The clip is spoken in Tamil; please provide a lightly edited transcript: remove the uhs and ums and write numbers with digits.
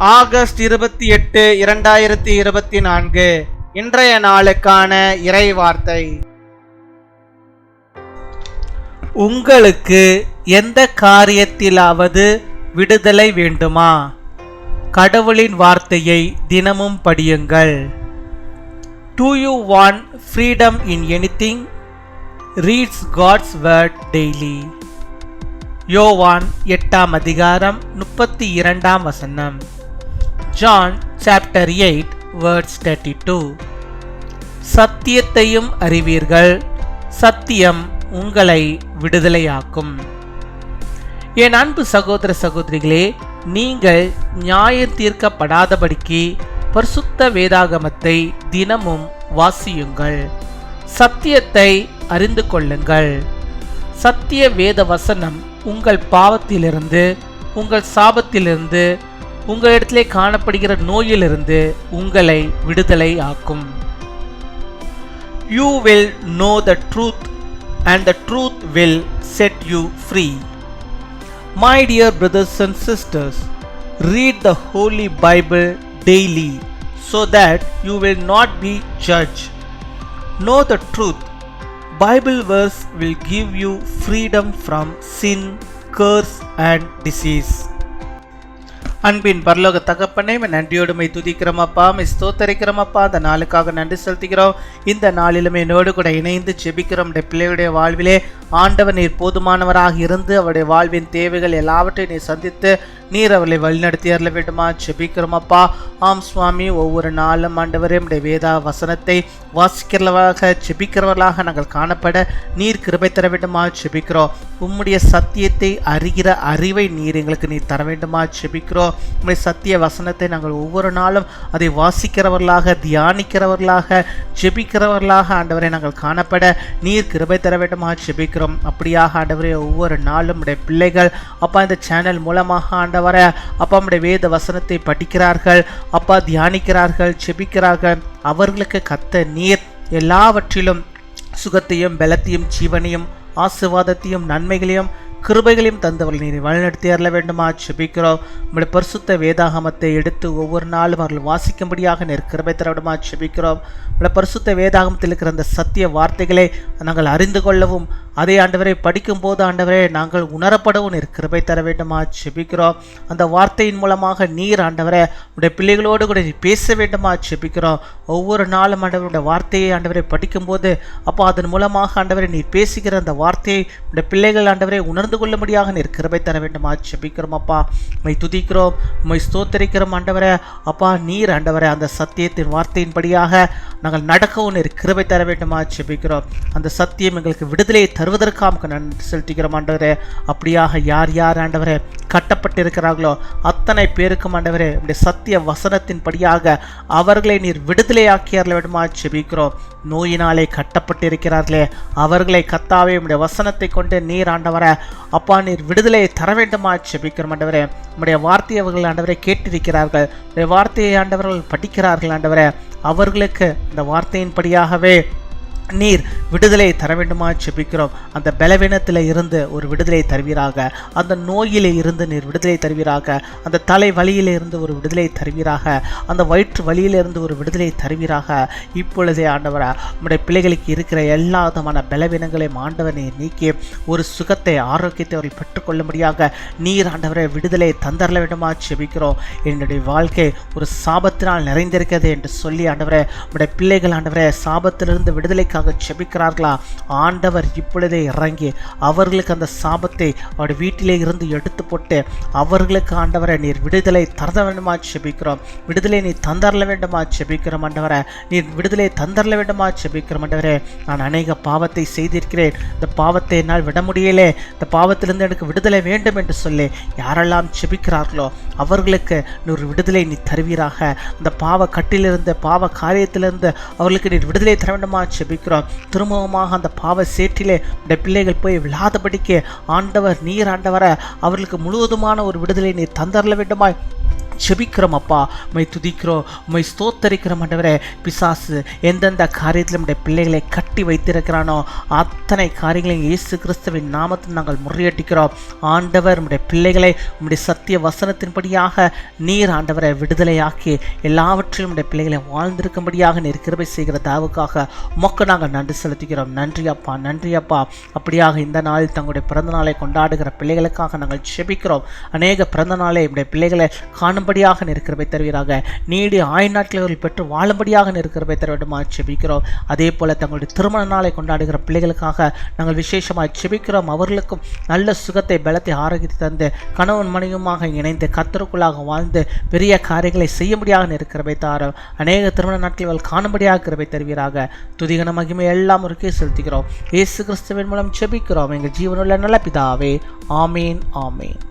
ஆகஸ்ட் 28, 2024 இன்றைய நாளுக்கான இறை வார்த்தை. உங்களுக்கு எந்த காரியத்திலாவது விடுதலை வேண்டுமா? கடவுளின் வார்த்தையை தினமும் படியுங்கள். Do you want freedom in anything? Reads God's word daily. யோவான் 8ஆம் அதிகாரம் 32ஆம் வசனம். John chapter 8 verse 32. சத்தியத்தையும் அறிவீர்கள், சத்தியம் உங்களை விடுதலையாக்கும். என் அன்பு சகோதர சகோதரிகளே, நீங்கள் நியாயம் தீர்க்கப்படாதபடிக்கு பரிசுத்த வேதாகமத்தை தினமும் வாசியுங்கள். சத்தியத்தை அறிந்து கொள்ளுங்கள். சத்திய வேத வசனம் உங்கள் பாவத்திலிருந்து, உங்கள் சாபத்திலிருந்து, உங்களிடத்திலே காணப்படுகிற நோயிலிருந்து உங்களை விடுதலை ஆக்கும். You will know the truth and the truth will set you free. My dear brothers and sisters, read the Holy Bible daily so that you will not be judged. Know the truth. Bible verse will give you freedom from sin, curse and disease. அன்பின் பரலோக தகப்பனே, நன்றியோடுமை துதிக்கிறோம் அப்பா, ஸ்தோத்தரிக்கிறோம் அப்பா. அந்த நாளுக்காக நன்றி செலுத்துகிறோம். இந்த நாளிலுமே என்னோடு கூட இணைந்து ஜெபிக்கிறோம். பிள்ளைகளுடைய வாழ்விலே ஆண்டவர் நீர் போதுமானவராக இருந்து அவருடைய வாழ்வின் தேவைகள் எல்லாவற்றையும் நீர் சந்தித்து நீர் அவர்களை வழிநடத்தி அருள வேண்டுமா ஜெபிக்கிறோம் அப்பா. ஆம் சுவாமி, ஒவ்வொரு நாளும் ஆண்டவரே உடைய வேதா வசனத்தை வாசிக்கிறவர்களாக ஜெபிக்கிறவர்களாக நாங்கள் காணப்பட நீர் கிருபை தர வேண்டுமா ஜெபிக்கிறோம். உம்முடைய சத்தியத்தை அறிகிற அறிவை நீர் எங்களுக்கு நீர் தர வேண்டுமா ஜெபிக்கிறோம். உம்முடைய சத்திய வசனத்தை நாங்கள் ஒவ்வொரு நாளும் அதை வாசிக்கிறவர்களாக, தியானிக்கிறவர்களாக, ஜெபிக்கிறவர்களாக ஆண்டவரை நாங்கள் காணப்பட நீர் கிருபை தர வேண்டுமா ஜெபிக்கிறோம். அப்படியாக ஆண்டவரே ஒவ்வொரு நாளும் உடைய பிள்ளைகள் அப்பா இந்த சேனல் மூலமாக ஆண்டவரே அப்பா உடைய வேத வசனத்தை படிக்கிறார்கள் அப்பா, தியானிக்கிறார்கள், ஜெபிக்கிறார்கள். அவர்களுக்கு கத்த நீர் எல்லாவற்றிலும் சுகத்தையும் பலத்தையும் ஜீவனையும் ஆசீர்வாதத்தையும் நன்மைகளையும் கிருபைகளையும் தந்தவர்கள் நீரை வழிநடத்தி அருள வேண்டுமா ஜெபிக்கிறோம். உங்களுடைய பரிசுத்த வேதாகமத்தை எடுத்து ஒவ்வொரு நாளும் அவர்கள் வாசிக்கும்படியாக நீர் கிருபை தர வேண்டுமா ஜெபிக்கிறோம். உங்களுடைய பரிசுத்த வேதாகமத்தில் இருக்கிற அந்த சத்திய வார்த்தைகளை நாங்கள் அறிந்து கொள்ளவும், அதை ஆண்டவரை படிக்கும் போது ஆண்டவரே நாங்கள் உணரப்படவும் நீர் கிருபை தர வேண்டுமா ஜெபிக்கிறோம். அந்த வார்த்தையின் மூலமாக நீர் ஆண்டவரே உடைய பிள்ளைகளோடு கூட நீர் பேச வேண்டுமா ஜெபிக்கிறோம். ஒவ்வொரு நாளும் ஆண்டவருடைய வார்த்தையை ஆண்டவரை படிக்கும்போது அப்போ அதன் மூலமாக ஆண்டவரை நீர் பேசுகிற அந்த வார்த்தையை உடைய பிள்ளைகள் ஆண்டவரை உணர்ந்து கொள்ளும்படியாக நீர் கிருபை தர வேண்டுமா ஜெபிக்கிறோம் அப்பா. உம்மை துதிக்கிறோம், உம்மை ஸ்தோத்தரிக்கிறோம் ஆண்டவரே அப்பா. நீர் ஆண்டவரே அந்த சத்தியத்தின் வார்த்தையின்படியாக நாங்கள் நடக்கவும் நீர் கிருபை தர வேண்டுமா ஜெபிக்கிறோம். அந்த சத்தியம் எங்களுக்கு விடுதலையை தருவதற்காக நன்றி செலுத்துகிறோம் ஆண்டவரே. அப்படியாக யார் யார் ஆண்டவரே கட்டப்பட்டிருக்கிறார்களோ அத்தனை பேருக்கும் ஆண்டவரே உடைய சத்திய வசனத்தின் படியாக அவர்களை நீர் விடுதலையாக்கி அருள வேண்டுமா ஜெபிக்கிறோம். நோயினாலே கட்டப்பட்டிருக்கிறார்களே அவர்களை கத்தாவே உடைய வசனத்தை கொண்டு நீர் ஆண்டவரே அப்பா நீர் விடுதலையை தர வேண்டுமா ஜெபிக்கிறோம் ஆண்டவரே. உடைய வார்த்தையை அவர்கள் ஆண்டவரை கேட்டிருக்கிறார்கள், உடைய வார்த்தையை ஆண்டவர்கள் படிக்கிறார்கள் ஆண்டவரே. அவர்களுக்கு இந்த வார்த்தையின்படியாகவே நீர் விடுதலை தர வேண்டுமா ஜெபிக்கிறோம். அந்த பலவீனத்தில் இருந்து ஒரு விடுதலை தருவீராக, அந்த நோயிலே இருந்து நீர் விடுதலை தருவீராக, அந்த தலை வலியிலே இருந்து ஒரு விடுதலை தருவீராக, அந்த வயிற்று வலியிலிருந்து ஒரு விடுதலை தருவீராக. இப்பொழுதே ஆண்டவரா நம்முடைய பிள்ளைகளுக்கு இருக்கிற எல்லா விதமான பலவீனங்களையும் ஆண்டவர் நீர் நீக்கி ஒரு சுகத்தை, ஆரோக்கியத்தை அவர்கள் பெற்றுக்கொள்ளும்படியாக நீர் ஆண்டவரை விடுதலை தந்தரல வேண்டுமா ஜெபிக்கிறோம். என்னுடைய வாழ்க்கை ஒரு சாபத்தினால் நிறைந்திருக்கிறது என்று சொல்லி ஆண்டவரே நம்முடைய பிள்ளைகள் ஆண்டவரே சாபத்திலிருந்து விடுதலை ஜெபிக்கிறார்களா? ஆண்டவர் இப்பொழுதே இறங்கி அவர்களுக்கு அந்த சாபத்தை அவருடைய வீட்டிலே இருந்து எடுத்து போட்டு அவர்களுக்கு ஆண்டவரை நீர் விடுதலை தர வேண்டுமா ஜெபிக்கிறோம். விடுதலை நீ தந்தரல வேண்டுமா ஜெபிக்கிறோம் ஆண்டவரே. நீர் விடுதலை தந்தரல வேண்டுமா ஜெபிக்கிறோம் ஆண்டவரே. நான் அநேக பாவத்தை செய்திருக்கிறேன், இந்த பாவத்தை என்னால் விட முடியலே, இந்த பாவத்திலிருந்து எனக்கு விடுதலை வேண்டும் என்று சொல்லி யாரெல்லாம் ஜெபிக்கிறார்களோ அவர்களுக்கு நீர் விடுதலை நீ தருவீராக. அந்த பாவ கட்டிலிருந்து, பாவ காரியத்திலிருந்து அவர்களுக்கு நீர் விடுதலை தர வேண்டுமா ஜெபிக்கிறோம். திரும்பவுமாக அந்த பாவ சேற்றிலே இந்த பிள்ளைகள் போய் விழாதபடிக்கு ஆண்டவர் நீர் ஆண்டவரை அவர்களுக்கு முழுவதுமான ஒரு விடுதலை நீர் தந்தரல வேண்டுமாய் ஜெபிக்கிறோம் அப்பா. உம்மை துதிக்கிறோம், உம்மை ஸ்தோத்தரிக்கிறோம் ஆண்டவரே. பிசாசு எந்தெந்த காரியத்தில் நம்முடைய பிள்ளைகளை கட்டி வைத்திருக்கிறானோ அத்தனை காரியங்களையும் இயேசு கிறிஸ்துவின் நாமத்தில் நாங்கள் முறியடிக்கிறோம். ஆண்டவர் உம்முடைய பிள்ளைகளை உம்முடைய சத்திய வசனத்தின்படியாக நீர் ஆண்டவரை விடுதலையாக்கி எல்லாவற்றிலும் உம்முடைய பிள்ளைகளை வாழ்ந்திருக்கும்படியாக நீர் கிருபை செய்கிற தாவுக்காக உமக்கு நாங்கள் நன்றி செலுத்துகிறோம். நன்றி அப்பா, நன்றி அப்பா. அப்படியாக இந்த நாள் தங்களுடைய பிறந்த நாளை கொண்டாடுகிற பிள்ளைகளுக்காக நாங்கள் ஜெபிக்கிறோம். அநேக பிறந்த நாளை உம்முடைய பிள்ளைகளை காணும்படியாக நீர் கிருபை தருவீராக. நீடி ஆயுநாட்களை பெற்று வாழும்படியாக நீர் கிருபை தர வேண்டுமாய் ஜெபிக்கிறோம். அதே போல தங்களுடைய திருமண நாளை கொண்டாடுகிற பிள்ளைகளுக்காக நாங்கள் விசேஷமாய் ஜெபிக்கிறோம். அவர்களுக்கும் நல்ல சுகத்தை, பலத்தை, ஆரோக்கியத்தை தந்து கணவன் மனைவியுமாக இணைந்து கர்த்தருக்குள்ளாக வாழ்ந்து பெரிய காரியங்களை செய்யும்படியாக நீர் கிருபை தாரும். அநேக திருமண நாட்கள் காணும்படியாக கிருபை தருவீராக. துதிகன மகிமை எல்லாம் ஒருக்கே செலுத்துகிறோம். இயேசு கிறிஸ்துவின் மூலம் ஜெபிக்கிறோம் எங்கள் ஜீவனுள்ள நல்ல பிதாவே. ஆமீன், ஆமீன்.